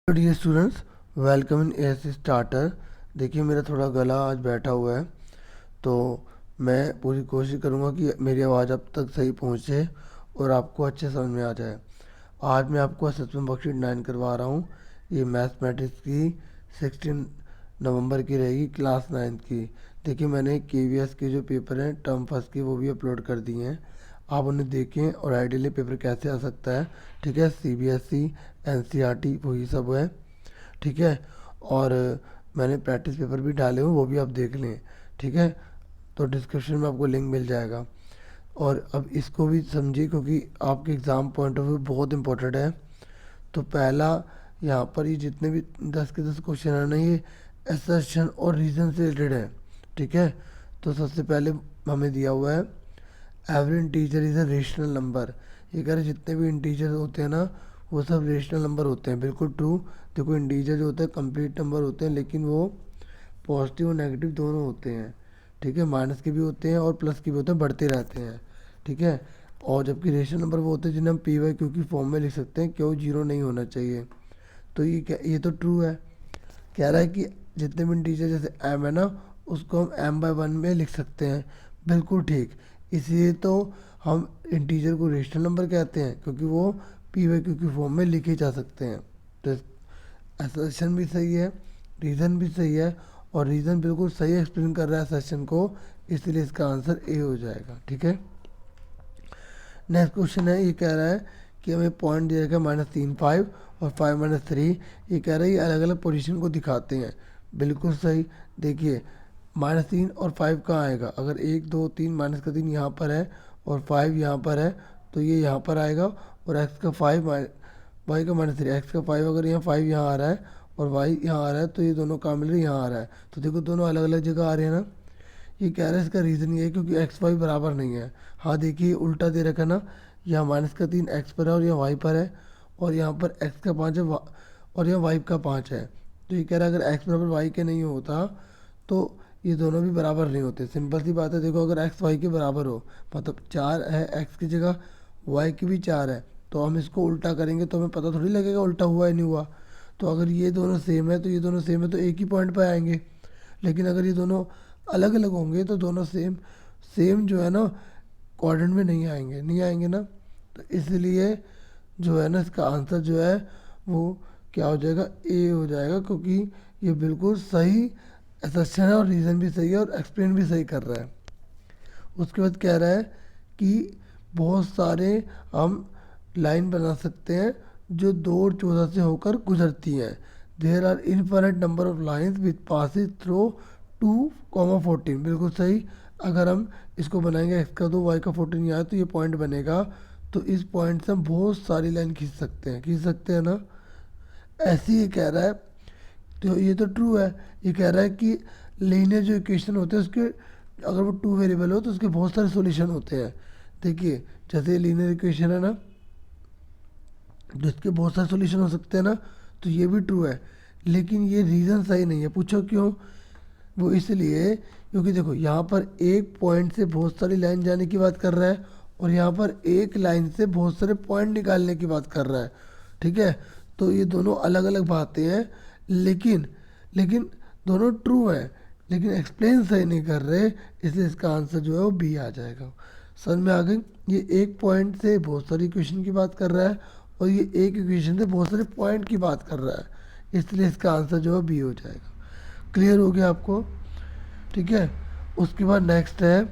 Dear students, welcome in S starter. देखिए मेरा थोड़ा गला आज बैठा हुआ है, तो मैं पूरी कोशिश करूँगा कि मेरी आवाज़ आप तक सही पहुँचे और आपको अच्छे समझ में आ जाए। आज मैं आपको असेसमेंट वर्कशीट 9 करवा रहा हूँ। ये मैथमेटिक्स की 16 नवंबर की रहेगी, क्लास 9 की। देखिए मैंने KVS के जो पेपर हैं टर्म फर्स्ट के, वो भी अपलोड कर दिए हैं। आप उन्हें देखें और आइडियली पेपर कैसे आ सकता है। ठीक है, CBSE NCERT वही सब है। ठीक है, और मैंने प्रैक्टिस पेपर भी डाले हुए, वो भी आप देख लें। ठीक है, तो डिस्क्रिप्शन में आपको लिंक मिल जाएगा। और अब इसको भी समझिए क्योंकि आपके एग्ज़ाम पॉइंट ऑफ व्यू बहुत इंपॉर्टेंट है। तो पहला, यहाँ पर ये जितने भी 10 के 10 क्वेश्चन है ना, ये असर्शन और रीज़न से रिलेटेड है। ठीक है, तो सबसे पहले हमें दिया हुआ है every integer is a rational number. ये कह रहे जितने भी इंटीजर होते हैं ना, वो सब रेशनल नंबर होते हैं। बिल्कुल ट्रू। देखो इंटीजर जो होते हैं कंप्लीट नंबर होते हैं, लेकिन वो पॉजिटिव और नेगेटिव दोनों होते हैं। ठीक है, माइनस के भी होते हैं और प्लस के भी होते हैं, बढ़ते रहते हैं। ठीक है, और जबकि रेशनल नंबर वो होते हैं जिन्हें हम PY/Q की फॉर्म में लिख सकते हैं, क्यों जीरो नहीं होना चाहिए। तो ये तो ट्रू है। कह रहा है कि जितने भी इंटीजर जैसे m है ना, उसको हम m/1 में लिख सकते हैं। बिल्कुल ठीक। इसलिए तो हम इंटीजर को रेशनल नंबर कहते हैं, क्योंकि वो PY/Q की फॉर्म में लिखे जा सकते हैं। तो असर्शन भी सही है, रीज़न भी सही है, और रीज़न बिल्कुल सही एक्सप्लेन कर रहा है असर्शन को, इसलिए इसका आंसर ए हो जाएगा। ठीक है, नेक्स्ट क्वेश्चन है। ये कह रहा है कि हमें पॉइंट दे रखा है -3 5 और 5 - 3। ये कह रहा है ये अलग अलग पोजीशन को दिखाते हैं। बिल्कुल सही। देखिए -3 और 5 कहाँ आएगा, अगर 1 2 3 माइनस का 3 यहाँ पर है और 5 यहाँ पर है, तो ये यहाँ पर आएगा। और x का 5 वाई का -3, एक्स का 5, अगर यहाँ 5 यहाँ आ रहा है और y यहाँ आ रहा है, तो ये दोनों कहाँ मिल रहे हैं, यहाँ आ रहा है। तो देखो दोनों अलग अलग जगह आ रहे हैं ना। ये कह रहा है इसका रीज़न ये है क्योंकि XY बराबर नहीं है। हाँ देखिए उल्टा दे रखा ना, यहाँ -3 x पर है और यहाँ y पर है, और यहाँ पर x का 5 है और यहाँ y का 5 है। तो ये कह रहा है अगर x बराबर y के नहीं होता तो ये दोनों भी बराबर नहीं होते। सिंपल सी बात है। देखो अगर x y के बराबर हो, मतलब 4 है x की जगह, y की भी 4 है, तो हम इसको उल्टा करेंगे तो हमें पता थोड़ी लगेगा उल्टा हुआ है नहीं हुआ। तो अगर ये दोनों सेम है तो ये दोनों सेम है तो एक ही पॉइंट पर आएंगे। लेकिन अगर ये दोनों अलग अलग होंगे तो दोनों सेम सेम जो है ना, क्वाड्रेंट में नहीं आएंगे, नहीं आएंगे ना। तो इसलिए जो है ना, इसका आंसर जो है वो क्या हो जाएगा, ए हो जाएगा, क्योंकि ये बिल्कुल सही असर्शन है और रीज़न भी सही है और एक्सप्लेन भी सही कर रहा है। उसके बाद कह रहा है कि बहुत सारे हम लाइन बना सकते हैं जो 2 और 14 से होकर गुजरती हैं। There are infinite number of lines with passes through 2, 14। बिल्कुल सही। अगर हम इसको बनाएंगे x का 2 y का 14 यहाँ है, तो ये पॉइंट बनेगा। तो इस पॉइंट से हम बहुत सारी लाइन खींच सकते हैं ना। ऐसे ही ये कह रहा है, तो ये तो ट्रू है। ये कह रहा है कि लीनियर जो इक्वेशन होते हैं उसके, अगर वो 2 वेरिएबल हो तो उसके बहुत सारे सॉल्यूशन होते हैं। देखिए जैसे लीनियर इक्वेशन है ना, जिसके बहुत सारे सॉल्यूशन हो सकते हैं ना, तो ये भी ट्रू है। लेकिन ये रीज़न सही नहीं है। पूछो क्यों। वो इसलिए क्योंकि देखो यहाँ पर एक पॉइंट से बहुत सारी लाइन जाने की बात कर रहा है, और यहाँ पर एक लाइन से बहुत सारे पॉइंट निकालने की बात कर रहा है। ठीक है, तो ये दोनों अलग अलग बातें हैं, लेकिन लेकिन दोनों ट्रू हैं, लेकिन एक्सप्लेन सही नहीं कर रहे, इसलिए इसका आंसर जो है वो बी आ जाएगा। समझ में आ गई। ये एक पॉइंट से बहुत सारी इक्वेशन की बात कर रहा है, और ये एक इक्वेशन से बहुत सारे पॉइंट की बात कर रहा है, इसलिए इसका आंसर जो है बी हो जाएगा। क्लियर हो गया आपको। ठीक है, उसके बाद नेक्स्ट है,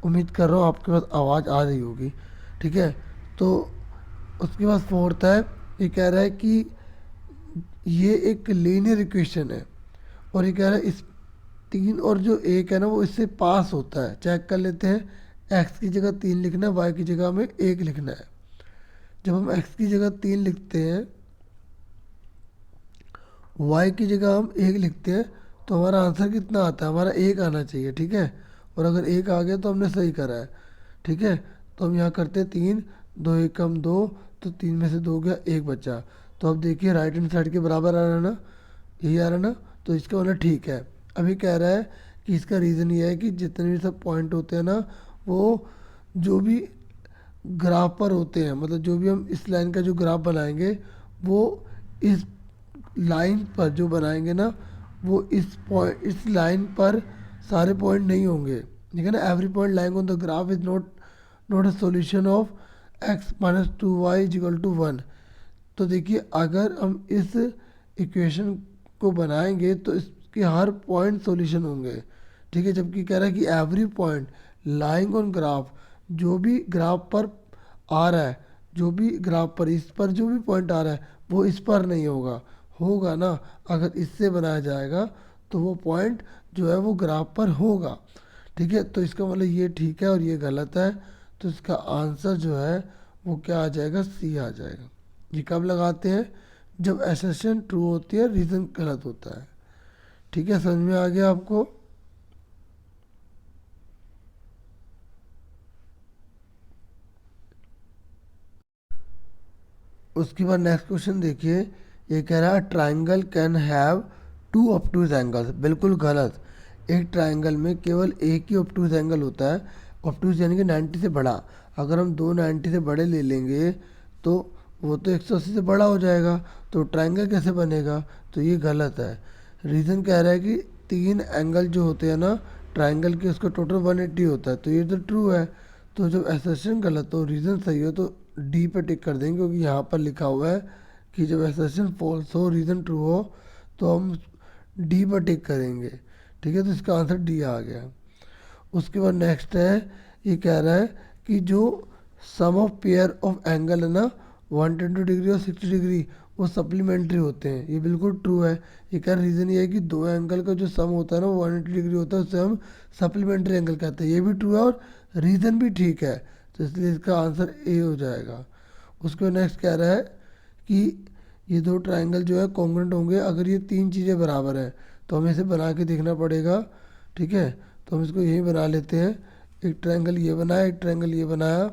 उम्मीद कर रहा हूँ आपके पास आवाज़ आ रही होगी। ठीक है, तो उसके बाद फोर्थ है। ये कह रहा है कि ये एक लीनियर इक्वेशन है, और ये कह रहा है इस 3 और जो 1 है ना, वो इससे पास होता है। चेक कर लेते हैं। x की जगह 3 लिखना है, y की जगह हमें 1 लिखना है। जब हम x की जगह 3 लिखते हैं, y की जगह हम 1 लिखते हैं, तो हमारा आंसर कितना आता है, हमारा 1 आना चाहिए। ठीक है, और अगर 1 आ गया तो हमने सही करा है। ठीक है, तो हम यहाँ करते हैं 3, 2 1 कम 2, तो 3 में से 2 गया, 1 बचा। तो अब देखिए राइट हैंड साइड के बराबर आ रहा है ना, यही आ रहा है ना, तो इसका मतलब ठीक है। अभी कह रहा है कि इसका रीज़न ये है कि जितने भी सब पॉइंट होते हैं ना, वो जो भी ग्राफ पर होते हैं, मतलब जो भी हम इस लाइन का जो ग्राफ बनाएंगे, वो इस लाइन पर जो बनाएंगे ना, वो इस लाइन पर सारे पॉइंट नहीं होंगे, ठीक है ना। Every point lying on the graph is not a solution of x minus 2y is equal to 1। तो देखिए अगर हम इस इक्वेशन को बनाएंगे तो इसके हर पॉइंट सॉल्यूशन होंगे, ठीक है। जबकि कह रहा है कि every point lying on graph, जो भी ग्राफ पर आ रहा है, जो भी ग्राफ पर इस पर जो भी पॉइंट आ रहा है वो इस पर नहीं होगा, होगा ना। अगर इससे बनाया जाएगा तो वो पॉइंट जो है वो ग्राफ पर होगा, ठीक है। तो इसका मतलब ये ठीक है और ये गलत है। तो इसका आंसर जो है वो क्या आ जाएगा, सी आ जाएगा। ये कब लगाते हैं, जब एसेशन ट्रू होती है, रीज़न गलत होता है, ठीक है। समझ में आ गया आपको। उसके बाद नेक्स्ट क्वेश्चन देखिए, ये कह रहा है triangle can have two obtuse angles. बिल्कुल गलत। एक ट्राइंगल में केवल एक ही ऑब्टूज एंगल होता है, ऑब्टूज यानी कि 90 से बड़ा। अगर हम दो 90 से बड़े ले लेंगे तो वो तो 180 से बड़ा हो जाएगा, तो ट्राइंगल कैसे बनेगा। तो ये गलत है। रीज़न कह रहा है कि तीन एंगल जो होते हैं ना ट्राइंगल के, उसका टोटल 180 होता है, तो ये तो ट्रू है। तो जब एसेशन गलत हो रीज़न सही हो तो डी पे टिक कर देंगे, क्योंकि यहाँ पर लिखा हुआ है कि जब एसेशन फॉल्स हो रीज़न ट्रू हो तो हम डी पर टिक करेंगे, ठीक है। तो इसका आंसर डी आ गया। उसके बाद नेक्स्ट है, ये कह रहा है कि जो सम ऑफ पेयर ऑफ एंगल है ना 120 डिग्री और 60 डिग्री, वो सप्लीमेंट्री होते हैं। ये बिल्कुल ट्रू है। ये क्या रीज़न ये है कि दो एंगल का जो सम होता है ना वो 180 डिग्री होता है, उससे हम सप्लीमेंट्री एंगल कहते हैं। ये भी ट्रू है और रीज़न भी ठीक है, तो इसलिए इसका आंसर ए हो जाएगा। उसके बाद नेक्स्ट कह रहा है कि ये दो ट्राइंगल जो है कॉन्ग्रुएंट होंगे अगर ये तीन चीज़ें बराबर हैं। तो हमें इसे बना के देखना पड़ेगा, ठीक है। तो हम इसको यही बना लेते हैं। एक ट्रायंगल ये बनाया, एक ट्रायंगल ये बनाया।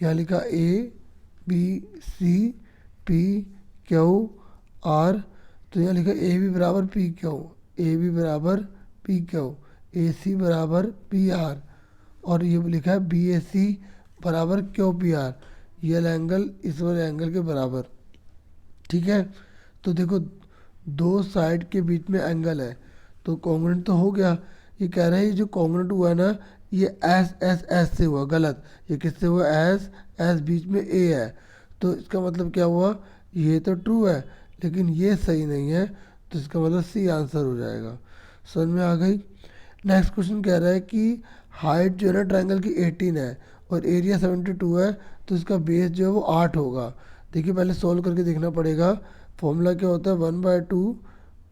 यहाँ लिखा A B C P Q R, तो यहाँ लिखा ए बी बराबर पी क्यू, ए बी बराबर पी क्यू, ए सी बराबर पी आर, और ये लिखा है बी ए सी बराबर क्यू पी आर। ये एंगल इस वाले एंगल के बराबर, ठीक है। तो देखो दो साइड के बीच में एंगल है तो कॉन्ग्रुएंट तो हो गया। ये कह रहा है ये जो कॉन्ग्रुएंट हुआ है ना ये एस एस एस से हुआ, गलत। ये किससे हुआ, एस एस बीच में ए है, तो इसका मतलब क्या हुआ, ये तो ट्रू है लेकिन ये सही नहीं है, तो इसका मतलब सी आंसर हो जाएगा। समझ में आ गई। नेक्स्ट क्वेश्चन कह रहा है कि हाइट जो है ना ट्रायंगल की 18 है और एरिया 72 है, तो इसका बेस जो है वो 8 होगा। देखिए पहले सॉल्व करके देखना पड़ेगा। फॉर्मूला क्या होता है, 1/2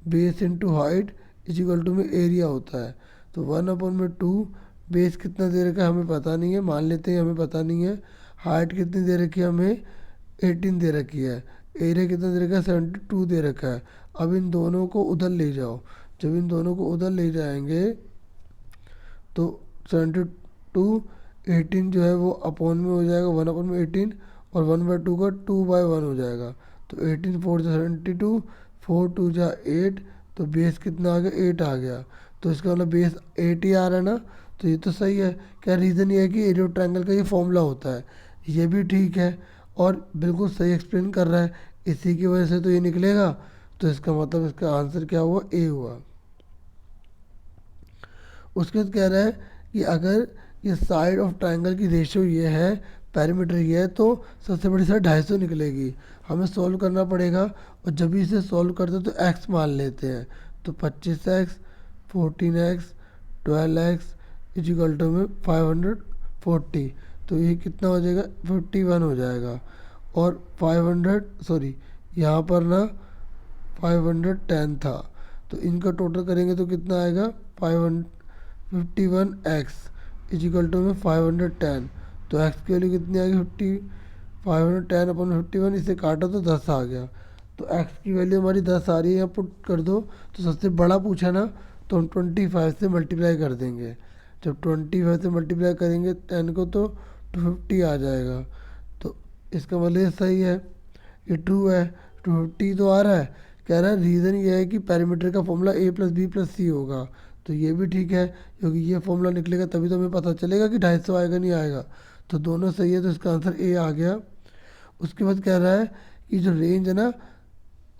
base into height is equal to में एरिया होता है। तो 1/2 बेस कितना दे रखा है हमें पता नहीं है, मान लेते हैं हमें पता नहीं है। हाइट कितनी दे रखी है हमें, 18 दे रखी है। एरिया कितना दे रखा है, 72 दे रखा है। अब इन दोनों को उधर ले जाओ, जब इन दोनों को उधर ले जाएंगे तो 72 18 जो है वो अपॉन में हो जाएगा, 1/18, और 1/2 का 2/1 हो जाएगा। तो 18 4 जा 72, 4 2 जा 8, तो बेस कितना आ गया, 8 आ गया। तो इसका मतलब बेस 8 ही आ रहा है ना, तो ये तो सही है। क्या रीज़न ये है कि एरिया ट्रायंगल का ये फॉर्मूला होता है, ये भी ठीक है और बिल्कुल सही एक्सप्लेन कर रहा है, इसी की वजह से तो ये निकलेगा। तो इसका मतलब इसका आंसर क्या हुआ, ए हुआ। उसके बाद कह रहा है कि अगर ये साइड ऑफ ट्रायंगल की रेशियो ये है, पैरामीटर ये है, तो सबसे बड़ी साइड 250 निकलेगी। हमें सॉल्व करना पड़ेगा और जब भी इसे सॉल्व करते हैं तो x मान लेते हैं। तो 25x 14x 12x is equal to में 540, तो ये कितना हो जाएगा, 51 हो जाएगा। और 500 सॉरी यहाँ पर ना 510 था, तो इनका टोटल करेंगे तो कितना आएगा, 51x इजिकल टू में 510। तो x की वैल्यू कितनी आ गई, 510/51, इसे काटा तो 10 आ गया। तो x की वैल्यू हमारी 10 आ रही है, यहाँ पुट कर दो। तो सबसे बड़ा पूछा ना, तो हम 25 से मल्टीप्लाई कर देंगे। जब 25 से मल्टीप्लाई करेंगे 10 को तो 250 आ जाएगा। तो इसका मतलब ये सही है, ये ट्रू है, 250 तो आ रहा है। कह रहा है रीज़न ये है कि पैरामीटर का फॉर्मूला a + b + c होगा, तो ये भी ठीक है क्योंकि ये फॉर्मूला निकलेगा तभी तो हमें पता चलेगा कि 250 आएगा नहीं आएगा। तो दोनों सही है, तो इसका आंसर ए आ गया। उसके बाद कह रहा है कि जो रेंज है ना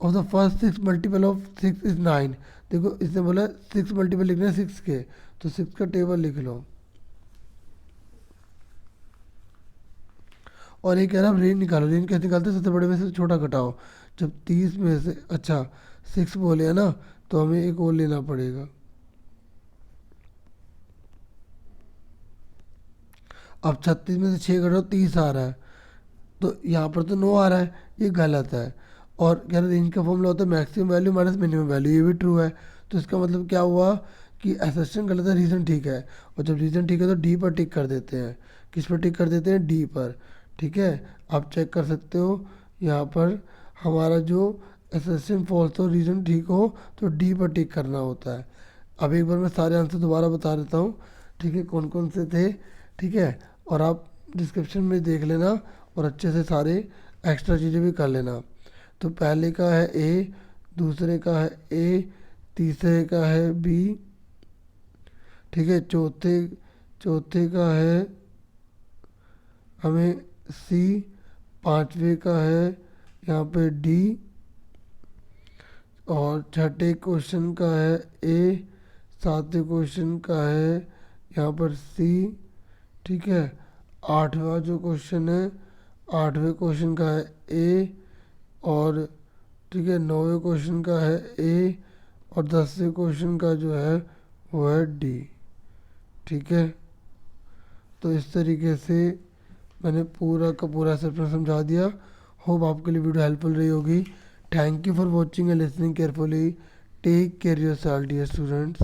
of the first six multiple of six is 9। देखो इसने बोला 6 मल्टीपल लिखना है 6 के, तो 6 का टेबल लिख लो। और ये कह रहा है रेंज निकालो। रेंज कैसे निकालते हैं, सबसे बड़े में से छोटा घटाओ। जब 30 में से अच्छा 6 बोले है ना, तो हमें एक और लेना पड़ेगा। अब 36 में से 6 घटाओ 30 आ रहा है, तो यहाँ पर तो 9 आ रहा है, ये गलत है। और क्या रेंज का फॉर्मूला होता है maximum value minus minimum value, ये भी ट्रू है। तो इसका मतलब क्या हुआ कि असर्शन गलत है, रीज़न ठीक है। और जब रीज़न ठीक है तो डी पर टिक कर देते हैं। किस पर टिक कर देते हैं, डी पर। ठीक है, आप चेक कर सकते हो यहाँ पर हमारा जो असर्शन फॉल्स हो, रीज़न ठीक हो, तो डी पर टिक करना होता है। अब एक बार मैं सारे आंसर दोबारा बता देता हूँ, ठीक है, कौन कौन से थे। ठीक है, और आप डिस्क्रिप्शन में देख लेना और अच्छे से सारे एक्स्ट्रा चीज़ें भी कर लेना। तो पहले का है ए, दूसरे का है ए, तीसरे का है बी, ठीक है, चौथे चौथे का है हमें सी, पांचवे का है यहाँ पे डी, और छठे क्वेश्चन का है ए, सातवें क्वेश्चन का है यहाँ पर सी। ठीक है, आठवां जो क्वेश्चन है, आठवें क्वेश्चन का है ए, और ठीक है 9वें क्वेश्चन का है ए, और 10वें क्वेश्चन का जो है वो है डी। ठीक है, तो इस तरीके से मैंने पूरा का पूरा सेक्शन समझा दिया। होप आपके लिए वीडियो हेल्पफुल रही होगी। Thank you for watching and listening carefully. Take care yourself dear students.